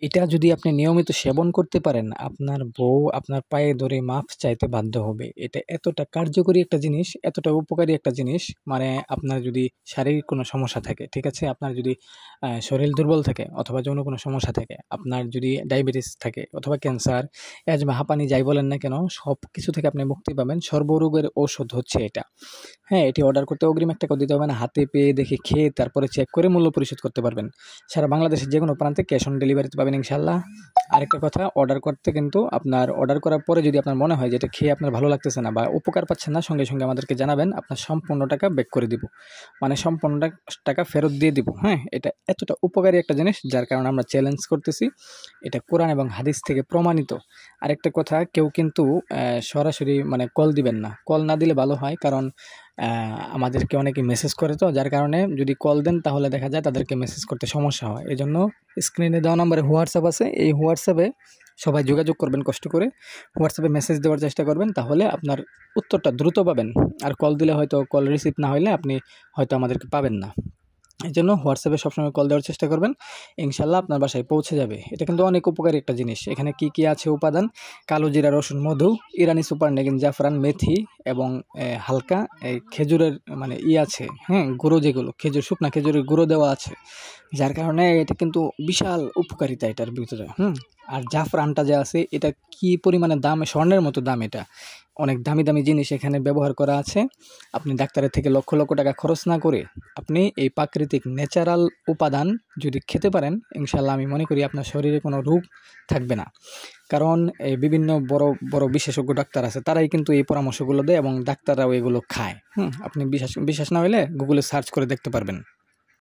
এটা যদি আপনি নিয়মিত সেবন করতে পারেন, আপনার বউ আপনার পায়ে ধরে মাফ চাইতে বাধ্য হবে। এটা এতটা কার্যকরী একটা জিনিস, এতটা উপকারী একটা জিনিস, মানে আপনার যদি শারীরিক কোনো সমস্যা থাকে, ঠিক আছে? আপনার যদি শরীর দুর্বল থাকে অথবা যৌন কোনো সমস্যা থাকে, আপনার যদি ডায়াবেটিস থাকে অথবা ক্যান্সার, অ্যাজমা, হাঁপানি যাই বলেন না কেন, সব কিছু থেকে আপনি মুক্তি পাবেন। সর্বরোগের ঔষধ হচ্ছে এটা। হ্যাঁ, এটি অর্ডার করতে অগ্রিম ৳১ দিতে হবে না। হাতে পেয়ে দেখে খেয়ে তারপরে চেক করে মূল্য পরিশোধ করতে পারবেন। সারা বাংলাদেশের যেকোনো প্রান্তে ক্যাশ অন ডেলিভারিতে পাবেন ইনশাআল্লাহ। আরেকটা কথা, অর্ডার করতে কিন্তু আপনার অর্ডার করার পরে যদি আপনার মনে হয় যে এটা খেয়ে আপনার ভালো লাগতেছে না বা উপকার পাচ্ছেন না, সঙ্গে, সঙ্গে আমাদেরকে জানাবেন। আপনার সম্পূর্ণ টাকা ব্যাক করে দিব। মানে সম্পূর্ণ টাকা ফেরত দিয়ে দিব। হ্যাঁ? এটা এতটা উপকারী একটা জিনিস যার কারণে আমরা চ্যালেঞ্জ করতেছি। এটা কোরআন এবং হাদিস থেকে প্রমাণিত। আরেকটা কথা, কেউ কিন্তু সরাসরি মানে কল দিবেন না। কল না দিলে ভালো হয়, কারণ আমাদেরকে অনেকে মেসেজ করে, তো যার কারণে যদি কল দেন তাহলে দেখা যায় তাদেরকে মেসেজ করতে সমস্যা হয়। এজন্য স্ক্রিনে দেওয়া নাম্বারে হোয়াটসঅ্যাপ আছে, এই হোয়াটসঅ্যাপে সবাই যোগাযোগ করবেন কষ্ট করে। হোয়াটসঅ্যাপে মেসেজ দেওয়ার চেষ্টা করবেন, তাহলে আপনার উত্তরটা দ্রুত পাবেন। আর কল দিলে হয়তো কল রিসিভ না হইলে আপনি হয়তো আমাদেরকে পাবেন না। এজন্য হোয়াটসঅ্যাপে সবসময় কল দেওয়ার চেষ্টা করবেন। ইনশাআল্লাহ আপনার বাসায় পৌঁছে যাবে। এটা কিন্তু অনেক উপকারী একটা জিনিস। এখানে কি, কি আছে উপাদান: কালো জিরা, রসুন, মধু, ইরানি সুপার নেগিন, জাফরান, মেথি এবং হালকা এই খেজুরের মানে আছে, হ্যাঁ? গুঁড়ো, যেগুলো খেজুর, শুকনা খেজুরের গুঁড়ো দেওয়া আছে। যার কারণে এটা কিন্তু বিশাল উপকারিতা এটার ভিতরে, হুম? আর জাফরানটা যে আছে, এটা কি পরিমাণে দাম, স্বর্ণের মতো দাম এটা। অনেক দামি, দামি জিনিস এখানে ব্যবহার করা আছে। আপনি ডাক্তারের থেকে লক্ষ, লক্ষ টাকা খরচ না করে আপনি এই প্রাকৃতিক ন্যাচারাল উপাদান যদি খেতে পারেন, ইনশাআল্লাহ আমি মনে করি আপনার শরীরে কোনো রোগ থাকবে না। কারণ এই বিভিন্ন বড়, বড় বিশেষজ্ঞ ডাক্তার আছে, তারাই কিন্তু এই পরামর্শগুলো দেয় এবং ডাক্তাররাও এগুলো খায়। আপনি বিশ্বাস না হইলে গুগলে সার্চ করে দেখতে পারবেন।